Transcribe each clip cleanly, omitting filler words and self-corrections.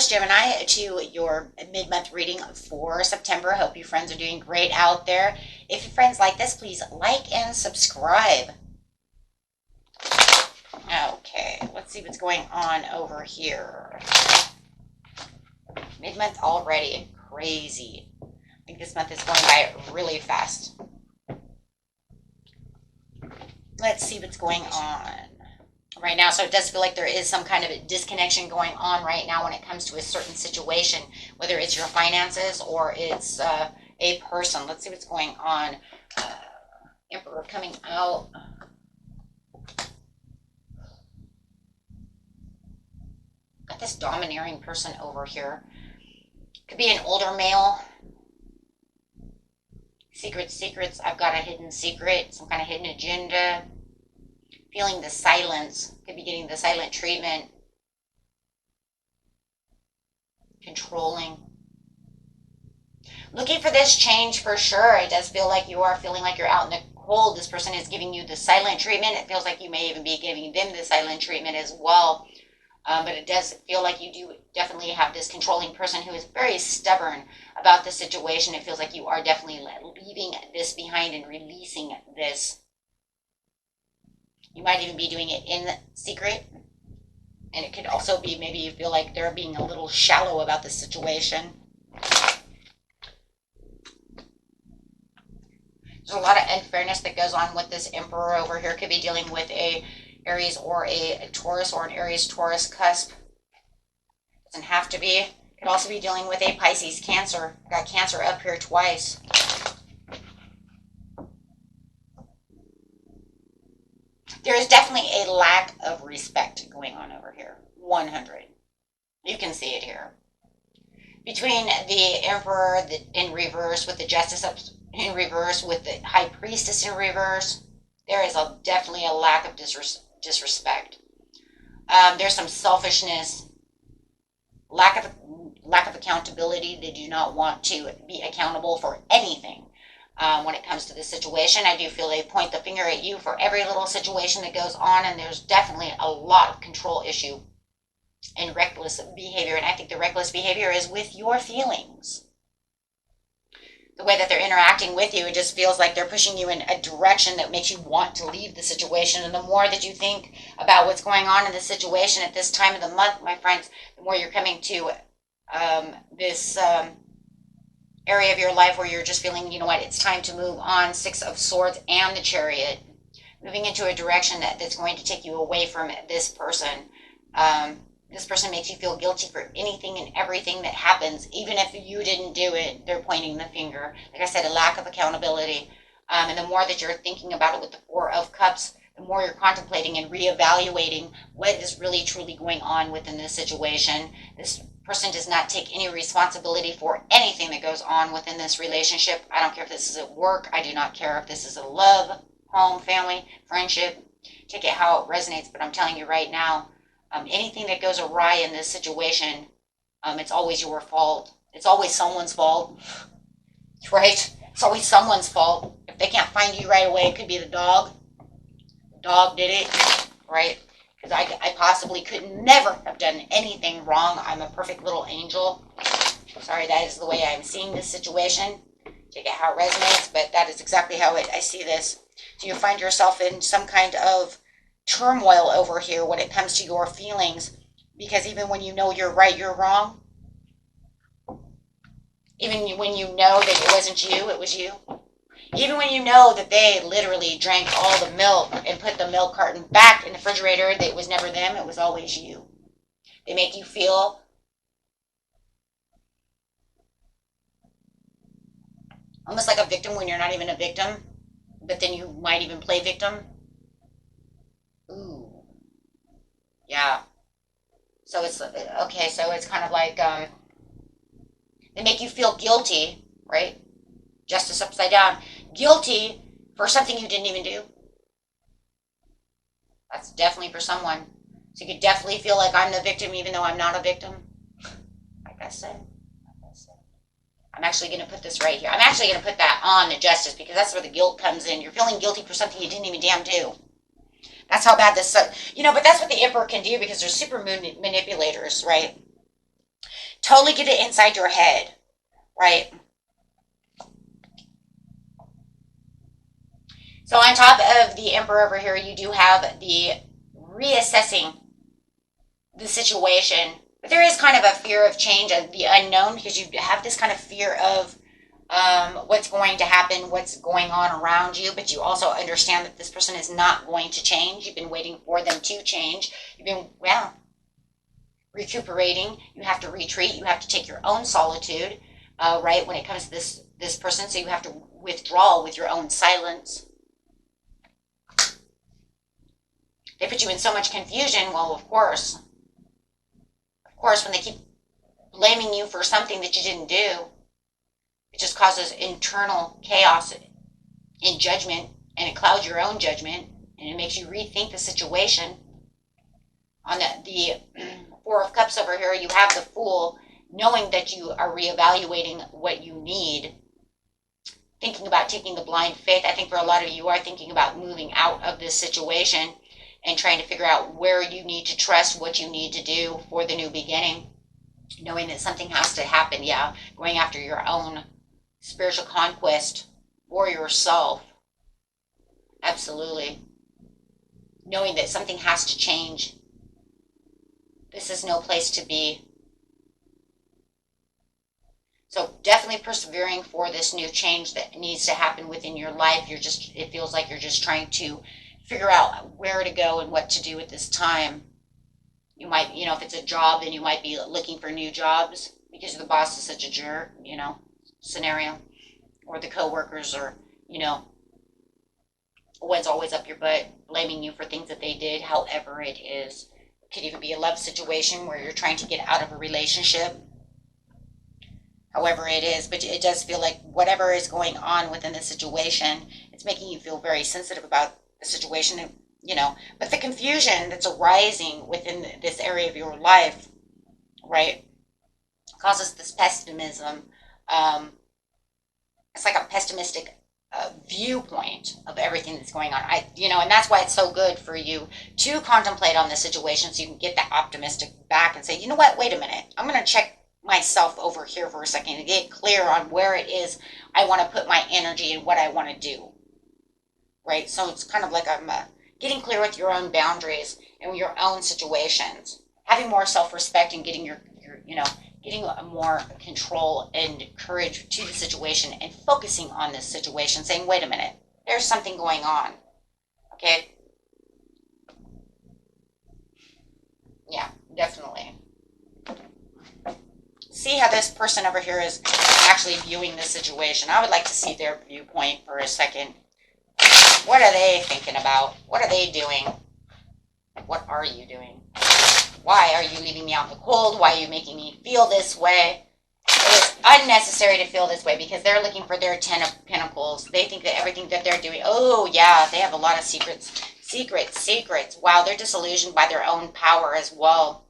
Taurus, Gemini, to your mid-month reading for September. Hope you friends are doing great out there. If your friends like this, please like and subscribe. Okay, let's see what's going on over here. Mid-month already. Crazy. I think this month is going by really fast. Let's see what's going on right now. So it does feel like there is some kind of a disconnection going on right now when it comes to a certain situation, whether it's your finances or it's a person. Let's see what's going on. Emperor coming out. Got this domineering person over here. Could be an older male. Secrets. I've got a hidden secret, some kind of hidden agenda. Feeling the silence. Could be getting the silent treatment. Controlling. Looking for this change for sure. It does feel like you are feeling like you're out in the cold. This person is giving you the silent treatment. It feels like you may even be giving them the silent treatment as well. But it does feel like you do definitely have this controlling person who is very stubborn about the situation. It feels like you are definitely leaving this behind and releasing this. You might even be doing it in secret. And it could also be maybe you feel like they're being a little shallow about the situation. There's a lot of unfairness that goes on with this Emperor over here. Could be dealing with a Aries or a Taurus or an Aries-Taurus cusp. Doesn't have to be. Could also be dealing with a Pisces Cancer. Got Cancer up here twice. There is definitely a lack of respect going on over here. 100. You can see it here. Between the Emperor in reverse with the Justice up in reverse with the High Priestess in reverse, there is definitely a lack of disrespect. There's some selfishness, lack of accountability. They do not want to be accountable for anything when it comes to this situation. I do feel they point the finger at you for every little situation that goes on, and there's definitely a lot of control issue and reckless behavior. And I think the reckless behavior is with your feelings. The way that they're interacting with you, it just feels like they're pushing you in a direction that makes you want to leave the situation. And the more that you think about what's going on in the situation at this time of the month, my friends, the more you're coming to this area of your life where you're just feeling, you know what, it's time to move on. Six of Swords and the Chariot. Moving into a direction that's going to take you away from this person. This person makes you feel guilty for anything and everything that happens. Even if you didn't do it, they're pointing the finger. Like I said, a lack of accountability. And the more that you're thinking about it with the Four of Cups, the more you're contemplating and reevaluating what is really truly going on within this situation. This person does not take any responsibility for anything that goes on within this relationship. I don't care if this is at work. I do not care if this is a love, home, family, friendship. Take it how it resonates. But I'm telling you right now, anything that goes awry in this situation, it's always your fault. It's always someone's fault, right? It's always someone's fault. If they can't find you right away, it could be the dog. The dog did it, right? Because I possibly could never have done anything wrong. I'm a perfect little angel. Sorry, that is the way I'm seeing this situation. Take it how it resonates, but that is exactly how I see this. So you find yourself in some kind of turmoil over here when it comes to your feelings, because even when you know you're right, you're wrong. Even when you know that it wasn't you, it was you. Even when you know that they literally drank all the milk and put the milk carton back in the refrigerator, that it was never them, it was always you. They make you feel almost like a victim when you're not even a victim, but then you might even play victim. Ooh. Yeah. So it's, okay, so it's kind of like, they make you feel guilty, right? Justice upside down. Guilty for something you didn't even do. That's definitely for someone. So you could definitely feel like I'm the victim even though I'm not a victim. Like I said. I'm actually going to put this right here. I'm actually going to put that on the Justice because that's where the guilt comes in. You're feeling guilty for something you didn't even damn do. That's how bad this, but that's what the Emperor can do because they're super manipulators, right? Totally get it inside your head, right? So on top of the Emperor over here, you do have the reassessing the situation. But there is kind of a fear of change and the unknown, because you have this kind of fear of what's going to happen, what's going on around you. But you also understand that this person is not going to change. You've been waiting for them to change. You've been, well, recuperating. You have to retreat. You have to take your own solitude, right, when it comes to this person. So you have to withdraw with your own silence. They put you in so much confusion. Well, of course, when they keep blaming you for something that you didn't do, it just causes internal chaos in judgment, and it clouds your own judgment, and it makes you rethink the situation. On the Four of Cups over here, you have the Fool, knowing that you are reevaluating what you need, thinking about taking the blind faith. I think for a lot of you are thinking about moving out of this situation and trying to figure out where you need to trust, what you need to do for the new beginning, knowing that something has to happen. Yeah, going after your own spiritual conquest for yourself. Absolutely. Knowing that something has to change. This is no place to be. So definitely persevering for this new change that needs to happen within your life. It feels like you're just trying to figure out where to go and what to do at this time. You might, if it's a job, then you might be looking for new jobs because the boss is such a jerk, scenario. Or the coworkers are, one's always up your butt, blaming you for things that they did, however it is. It could even be a love situation where you're trying to get out of a relationship. However it is, but it does feel like whatever is going on within the situation, it's making you feel very sensitive about the situation, but the confusion that's arising within this area of your life, right, causes this pessimism. It's like a pessimistic viewpoint of everything that's going on. And that's why it's so good for you to contemplate on the situation, so you can get that optimistic back and say, you know what, wait a minute, I'm going to check myself over here for a second to get clear on where it is I want to put my energy and what I want to do. Right? So it's kind of like I'm getting clear with your own boundaries and your own situations, having more self-respect and getting getting more control and courage to the situation and focusing on this situation, saying, wait a minute, there's something going on. Okay? Yeah, definitely. See how this person over here is actually viewing the situation. I would like to see their viewpoint for a second. What are they thinking about? What are they doing? What are you doing? Why are you leaving me out in the cold? Why are you making me feel this way? It is unnecessary to feel this way because they're looking for their 10 of Pentacles. They think that everything that they're doing, oh yeah, they have a lot of secrets. Secrets. Wow, they're disillusioned by their own power as well.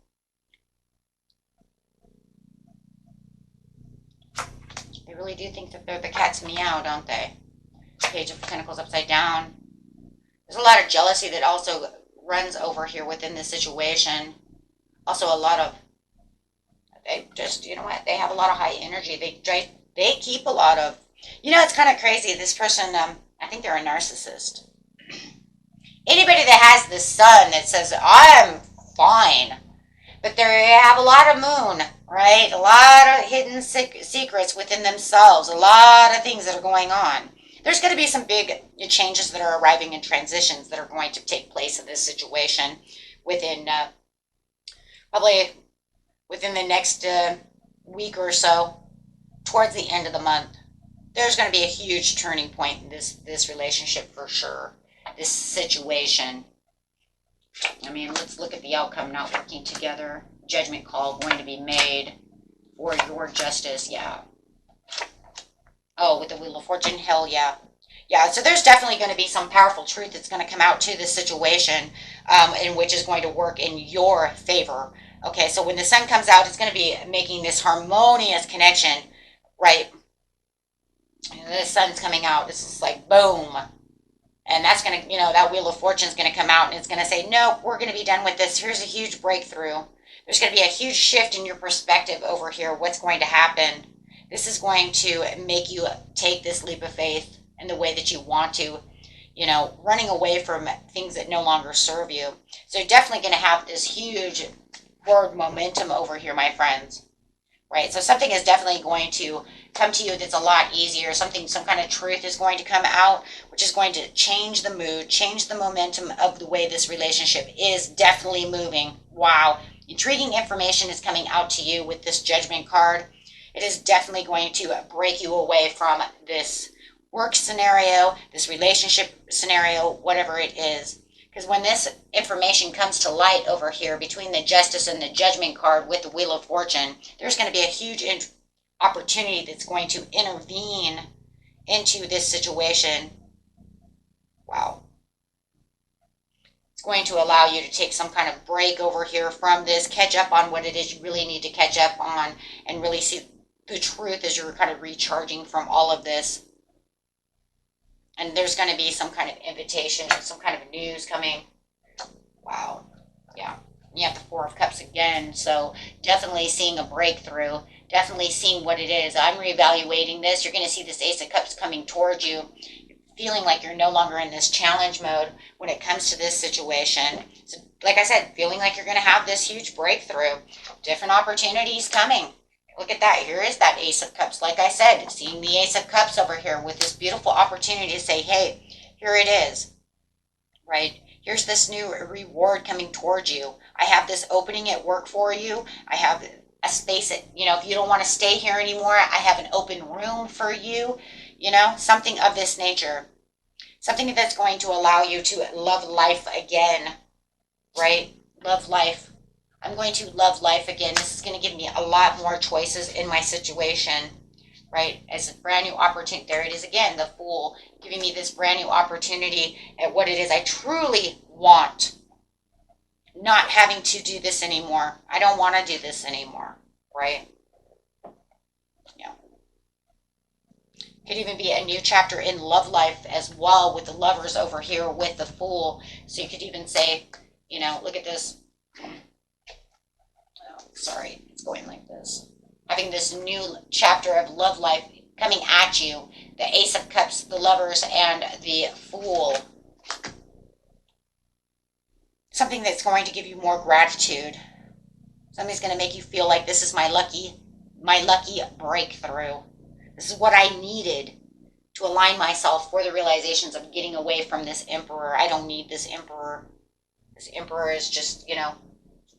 They really do think that they're the cat's meow, don't they? Page of Pentacles upside down. There's a lot of jealousy that also runs over here within this situation. Also a lot of, they just, they have a lot of high energy. They keep a lot of, it's kind of crazy. This person, I think they're a narcissist. Anybody that has the sun that says, I'm fine, but they have a lot of moon, right? A lot of hidden secrets within themselves, a lot of things that are going on. There's going to be some big changes that are arriving and transitions that are going to take place in this situation within probably within the next week or so, towards the end of the month. There's going to be a huge turning point in this relationship for sure, this situation. I mean, let's look at the outcome. Not working together. Judgment call going to be made for your justice. Yeah. Oh, with the Wheel of Fortune, hell yeah. Yeah, so there's definitely going to be some powerful truth that's going to come out to this situation, in which is going to work in your favor. Okay, so when the sun comes out, it's going to be making this harmonious connection, right? And the sun's coming out. This is like boom. And that's going to, that Wheel of Fortune is going to come out and it's going to say, no, we're going to be done with this. Here's a huge breakthrough. There's going to be a huge shift in your perspective over here. What's going to happen? This is going to make you take this leap of faith in the way that you want to, you know, running away from things that no longer serve you. So you're definitely going to have this huge forward momentum over here, my friends. Right? So something is definitely going to come to you that's a lot easier. Some kind of truth is going to come out, which is going to change the mood, change the momentum of the way this relationship is definitely moving. Wow. Intriguing information is coming out to you with this Judgment card. It is definitely going to break you away from this work scenario, this relationship scenario, whatever it is. Because when this information comes to light over here between the Justice and the Judgment card with the Wheel of Fortune, there's going to be a huge opportunity that's going to intervene into this situation. Wow. It's going to allow you to take some kind of break over here from this, catch up on what it is you really need to catch up on, and really see the truth as you're kind of recharging from all of this. And there's going to be some kind of invitation, some kind of news coming. Wow. Yeah. You have the Four of Cups again. So definitely seeing a breakthrough. Definitely seeing what it is. I'm reevaluating this. You're going to see this Ace of Cups coming towards you. Feeling like you're no longer in this challenge mode when it comes to this situation. So, like I said, feeling like you're going to have this huge breakthrough. Different opportunities coming. Look at that. Here is that Ace of Cups. Like I said, seeing the Ace of Cups over here with this beautiful opportunity to say, hey, here it is, right? Here's this new reward coming towards you. I have this opening at work for you. I have a space that, you know, if you don't want to stay here anymore, I have an open room for you, you know, something of this nature. Something that's going to allow you to love life again, right? Love life. I'm going to love life again. This is going to give me a lot more choices in my situation, right? As a brand new opportunity. There it is again, the Fool, giving me this brand new opportunity at what it is I truly want. Not having to do this anymore. I don't want to do this anymore, right? Yeah. Could even be a new chapter in love life as well with the Lovers over here with the Fool. So you could even say, you know, look at this. Sorry, it's going like this. Having this new chapter of love life coming at you. The Ace of Cups, the Lovers, and the Fool. Something that's going to give you more gratitude. Something's going to make you feel like this is my lucky breakthrough. This is what I needed to align myself for the realizations of getting away from this Emperor. I don't need this Emperor. This Emperor is just, you know,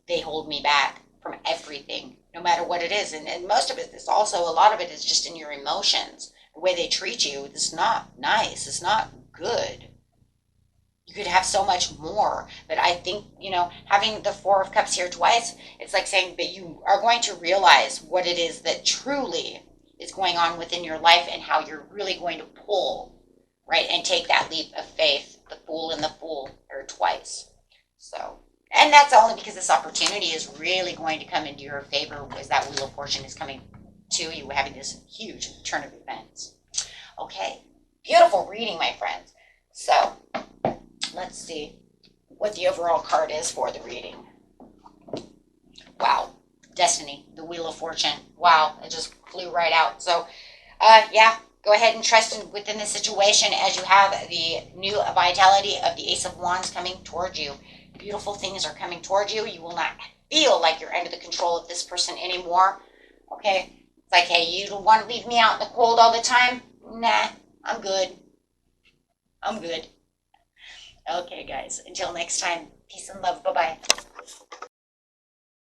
they hold me back from everything, no matter what it is. And most of it is also, a lot of it is just in your emotions. The way they treat you is not nice. It's not good. You could have so much more. But I think, you know, having the Four of Cups here twice, it's like saying, but you are going to realize what it is that truly is going on within your life and how you're really going to pull, right, and take that leap of faith. The Fool and the Fool are twice. So, and that's only because this opportunity is really going to come into your favor, as that Wheel of Fortune is coming to you, having this huge turn of events. Okay, beautiful reading, my friends. So, let's see what the overall card is for the reading. Wow, Destiny, the Wheel of Fortune. Wow, it just flew right out. So, yeah, go ahead and trust within the situation as you have the new vitality of the Ace of Wands coming towards you. Beautiful things are coming towards you. You will not feel like you're under the control of this person anymore. Okay? It's like, hey, you don't want to leave me out in the cold all the time? Nah, I'm good. I'm good. Okay, guys. Until next time, peace and love. Bye-bye.